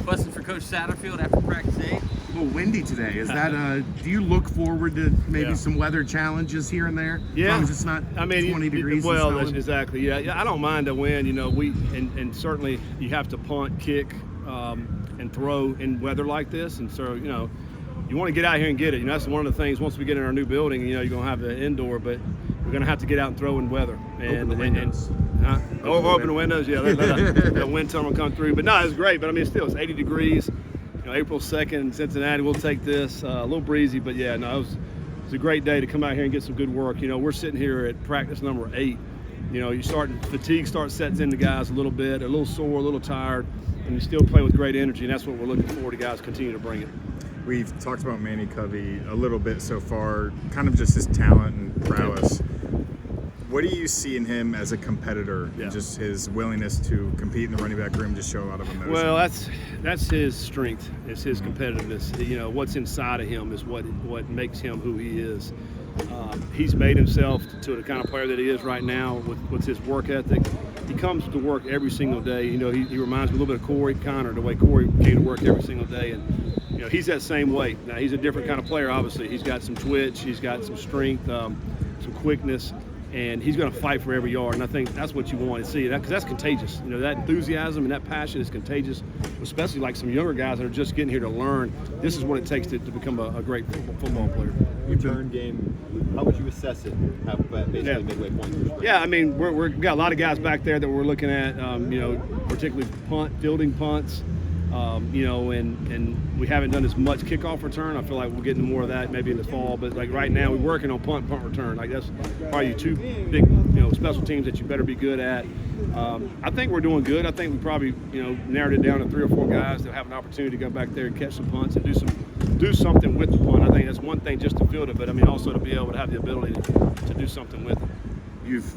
Busting for Coach Satterfield after practice 8. A little windy today. Is that do you look forward to maybe some weather challenges here and there? Yeah. As long as it's not 20 degrees. Well, and that's snowing? exactly. Yeah, I don't mind the wind. You know, and certainly you have to punt, kick, and throw in weather like this. And so, you know, you want to get out here and get it. You know, that's one of the things. Once we get in our new building, you know, you're gonna have the indoor, but we're gonna have to get out and throw in weather. Open the windows. Open the windows. Yeah, let that wind tunnel come through. But no, it's great. But I mean, still, it's 80 degrees. You know, April 2nd in Cincinnati. We'll take this. A little breezy, but yeah, no, it was a great day to come out here and get some good work. You know, we're sitting here at practice number 8. You know, fatigue sets in the guys a little bit. They're a little sore, a little tired, and you still play with great energy, and that's what we're looking for to guys continue to bring it. We've talked about Manny Cvy a little bit so far, kind of just his talent and prowess. What do you see in him as a competitor? Yeah. Just his willingness to compete in the running back room, just show a lot of emotion? Well, that's his strength. It's his competitiveness. You know, what's inside of him is what makes him who he is. He's made himself to the kind of player that he is right now with his work ethic. He comes to work every single day. You know, he reminds me a little bit of Corey Connor, the way Corey came to work every single day. And, you know, he's that same way. Now, he's a different kind of player, obviously. He's got some twitch. He's got some strength, some quickness. And he's going to fight for every yard, and I think that's what you want to see, because that's contagious. You know, that enthusiasm and that passion is contagious, especially like some younger guys that are just getting here to learn. This is what it takes to become a great football player. Return game, how would you assess it basically midway point through spring? Yeah, I mean, we've got a lot of guys back there that we're looking at, you know, particularly fielding punts. You know, and we haven't done as much kickoff return. I feel like we'll get into more of that maybe in the fall. But like right now, we're working on punt return. Like that's probably two big, you know, special teams that you better be good at. I think we're doing good. I think we probably, you know, narrowed it down to 3 or 4 guys that have an opportunity to go back there and catch some punts and do something with the punt. I think that's one thing just to field it, but I mean also to be able to have the ability to do something with it. You've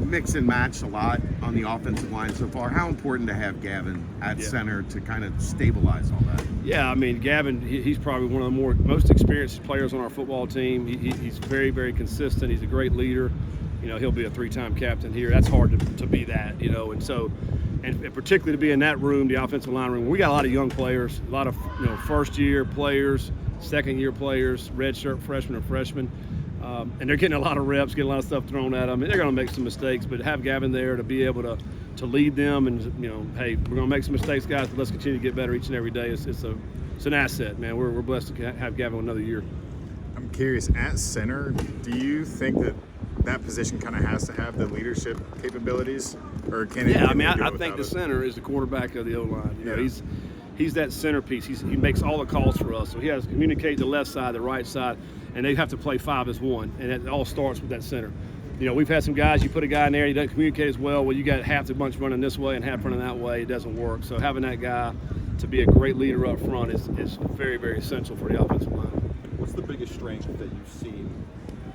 mixed and matched a lot on the offensive line so far. How important to have Gavin at center to kind of stabilize all that? Yeah, I mean, Gavin, he's probably one of the most experienced players on our football team. He's very, very consistent. He's a great leader. You know, he'll be a 3-time captain here. That's hard to be that, you know. And so, and particularly to be in that room, the offensive line room, we got a lot of young players, a lot of, you know, first-year players, second-year players, redshirt freshmen or freshmen. And they're getting a lot of reps, getting a lot of stuff thrown at them, and they're going to make some mistakes. But to have Gavin there to be able to lead them, and you know, hey, we're going to make some mistakes, guys, but let's continue to get better each and every day. It's an asset, man. We're blessed to have Gavin another year. I'm curious, at center, do you think that position kind of has to have the leadership capabilities, or can it? Yeah, I mean, I think think the center is the quarterback of the O-line. You know, he's that centerpiece. He makes all the calls for us. So he has to communicate the left side, the right side, and they have to play 5 as 1. And it all starts with that center. You know, we've had some guys, you put a guy in there, he doesn't communicate as well. Well, you got half the bunch running this way and half running that way. It doesn't work. So having that guy to be a great leader up front is very, very essential for the offensive line. What's the biggest strength that you've seen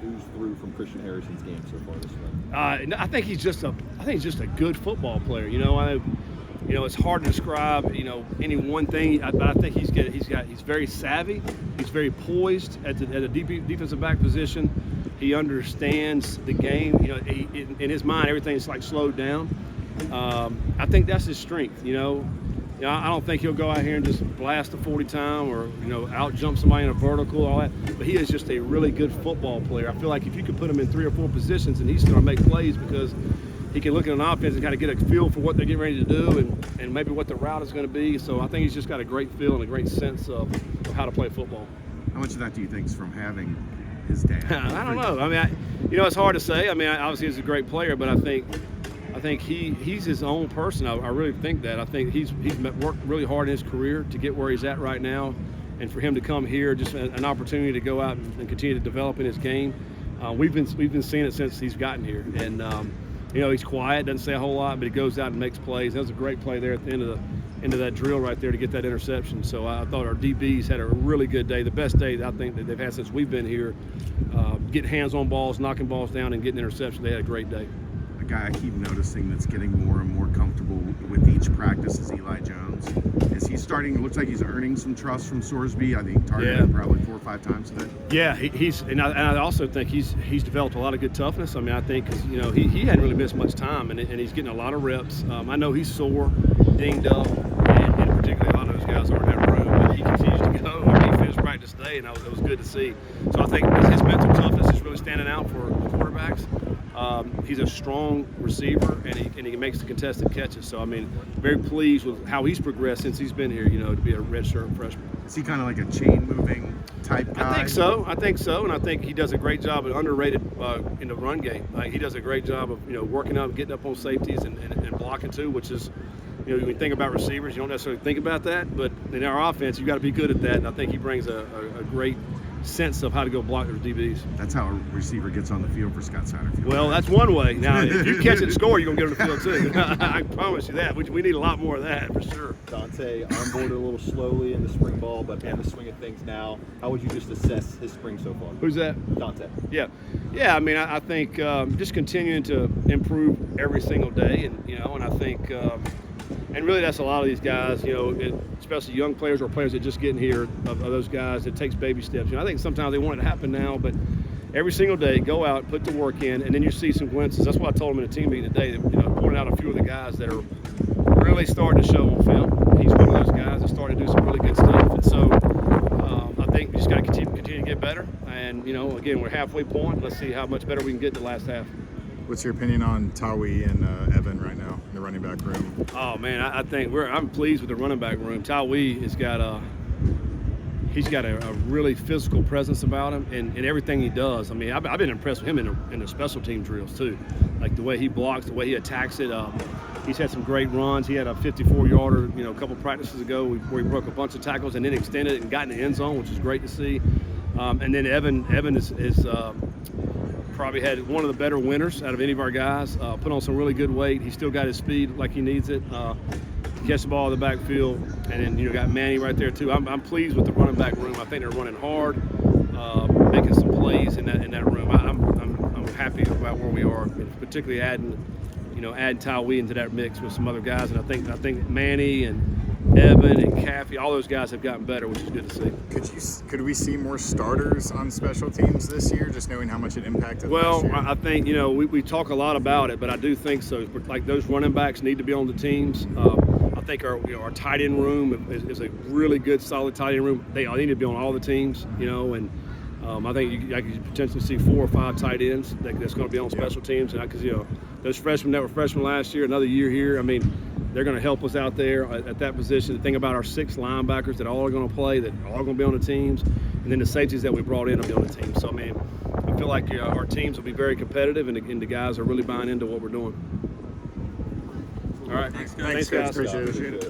ooze through from Christian Harrison's game so far this spring? I think he's just a good football player. You know, you know, it's hard to describe, you know, any one thing, but I think he's very savvy. He's very poised at a defensive back position. He understands the game. You know, in his mind, everything's like slowed down. I think that's his strength. You know, I don't think he'll go out here and just blast a 40 time or, you know, out jump somebody in a vertical, all that. But he is just a really good football player. I feel like if you could put him in 3 or 4 positions, and he's going to make plays because he can look at an offense and kind of get a feel for what they're getting ready to do and maybe what the route is going to be. So I think he's just got a great feel and a great sense of how to play football. How much of that do you think is from having his dad? I don't know. I mean, you know, it's hard to say. I mean, obviously he's a great player, but I think he's his own person. I really think that. I think he's worked really hard in his career to get where he's at right now, and for him to come here, just an opportunity to go out and continue to develop in his game. We've been seeing it since he's gotten here, and you know, he's quiet, doesn't say a whole lot, but he goes out and makes plays. That was a great play there at the end of that drill right there to get that interception. So I thought our DBs had a really good day, the best day I think that they've had since we've been here. Getting hands on balls, knocking balls down, and getting interception. They had a great day. A guy I keep noticing that's getting more and more comfortable with each practice is Eli Jones. Is he starting? It looks like he's earning some trust from Sorsby. I think targeted him probably 4 or 5 times today. Yeah, I also think he's developed a lot of good toughness. I mean, I think 'cause, you know, he hadn't really missed much time, and he's getting a lot of reps. I know he's sore, dinged up, and particularly a lot of his guys are in that room, and he continues to go. I mean, he finished practice today, and it was good to see. So I think his mental toughness is really standing out for the quarterbacks. He's a strong receiver, and he makes the contested catches. So I mean, very pleased with how he's progressed since he's been here. To be a redshirt freshman. Is he kind of like a chain moving type guy? I think so, and I think he does a great job, underrated in the run game. He does a great job of getting up, getting up on safeties, and blocking too, which is. When you think about receivers, you don't necessarily think about that, but in our offense, you've got to be good at that, and I think he brings a great sense of how to go block their DBs. That's how a receiver gets on the field for Scott Satterfield. Well, that's one way. Now, if you catch it and score, you're going to get on the field too. I promise you that. We need a lot more of that for sure. Dante onboarded a little slowly in the spring ball, but in the swing of things now, how would you just assess his spring so far? Who's that? Dante. Yeah. I mean, I think just continuing to improve every single day, and I think. And really, that's a lot of these guys, especially young players or players that just getting here, of those guys, it takes baby steps. I think sometimes they want it to happen now, but every single day, go out, put the work in, and then you see some glimpses. That's what I told them in the team meeting today, pointing out a few of the guys that are really starting to show on film. He's one of those guys that's starting to do some really good stuff. And so I think we just got to continue to get better. And, again, we're halfway point. Let's see how much better we can get the last half. What's your opinion on Tawi and Evan right now in the running back room? Oh man, I think I'm pleased with the running back room. Tawi has got a really physical presence about him in everything he does. I mean, I've been impressed with him in the special team drills too, like the way he blocks, the way he attacks it. He's had some great runs. He had a 54-yarder, a couple practices ago where he broke a bunch of tackles and then extended it and got in the end zone, which is great to see. And then Evan is probably had one of the better winners out of any of our guys. Put on some really good weight. He's still got his speed like he needs it. Catch the ball in the backfield, and then got Manny right there too. I'm pleased with the running back room. I think they're running hard, making some plays in that room. I'm happy about where we are, particularly adding Tawi into that mix with some other guys. And I think Manny and Evan and Cvy, all those guys have gotten better, which is good to see. Could we see more starters on special teams this year, just knowing how much it impacted last year? I think, we talk a lot about it, but I do think so. Like those running backs need to be on the teams. I think our tight end room is a really good, solid tight end room. They need to be on all the teams, and I think I could potentially see 4 or 5 tight ends that's going to be on special teams. And because those freshmen that were freshmen last year, another year here, I mean, they're going to help us out there at that position. The thing about our 6 linebackers that all are going to play, that are all going to be on the teams, and then the safeties that we brought in will be on the team. So, I mean, I feel like our teams will be very competitive, and the guys are really buying into what we're doing. All right. Thanks, guys. Appreciate it.